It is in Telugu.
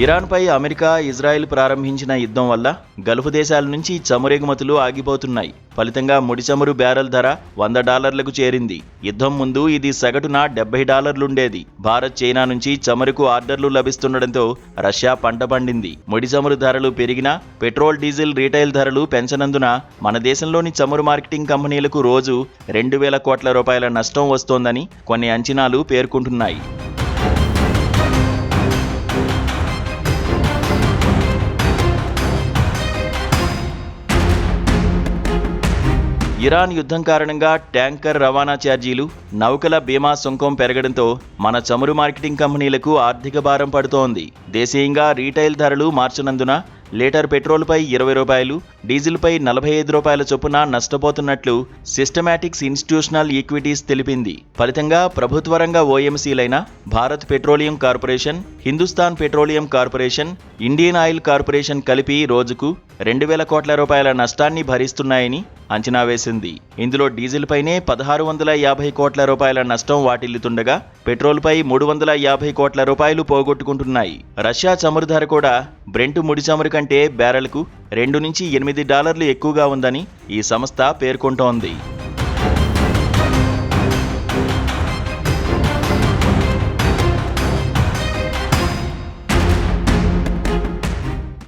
ఇరాన్పై అమెరికా, ఇజ్రాయెల్ ప్రారంభించిన యుద్ధం వల్ల గల్ఫ్ దేశాల నుంచి చమురెగుమతులు ఆగిపోతున్నాయి. ఫలితంగా ముడి చమురు బ్యారెల్ ధర $100లకు చేరింది. యుద్ధం ముందు ఇది సగటున $70 భారత్, చైనా నుంచి చమురుకు ఆర్డర్లు లభిస్తుండటంతో రష్యా పంట పండింది. ముడి చమురు ధరలు పెరిగినా పెట్రోల్, డీజిల్ రీటైల్ ధరలు పెంచనందున మన దేశంలోని చమురు మార్కెటింగ్ కంపెనీలకు రోజు 2,000 కోట్ల రూపాయల నష్టం వస్తోందని కొన్ని అంచనాలు పేర్కొంటున్నాయి. ఇరాన్ యుద్ధం కారణంగా ట్యాంకర్ రవాణా ఛార్జీలు, నౌకల బీమా సుంకం పెరగడంతో మన చమురు మార్కెటింగ్ కంపెనీలకు ఆర్థిక భారం పడుతోంది. దేశీయంగా రీటైల్ ధరలు మార్చనందున లీటర్ పెట్రోల్పై $20, డీజిల్పై $45 చొప్పున నష్టపోతున్నట్లు సిస్టమాటిక్స్ ఇన్స్టిట్యూషనల్ ఈక్విటీస్ తెలిపింది. ఫలితంగా ప్రభుత్వ రంగ ఓఎంసీలైన Bharat Petroleum Corporation, Hindustan Petroleum Corporation, Indian Oil Corporation కలిపి రోజుకు 2,000 కోట్ల రూపాయల నష్టాన్ని భరిస్తున్నాయని అంచనా వేసింది. ఇందులో డీజిల్పైనే 1,650 కోట్ల రూపాయల నష్టం వాటిల్లుతుండగా పెట్రోల్పై 350 కోట్ల రూపాయలు పోగొట్టుకుంటున్నాయి. రష్యా చమురు ధర కూడా బ్రెంట్ ముడి చమురు కంటే బ్యారెల్కు $2 నుంచి $8 ఎక్కువగా ఉందని ఈ సంస్థ పేర్కొంటోంది.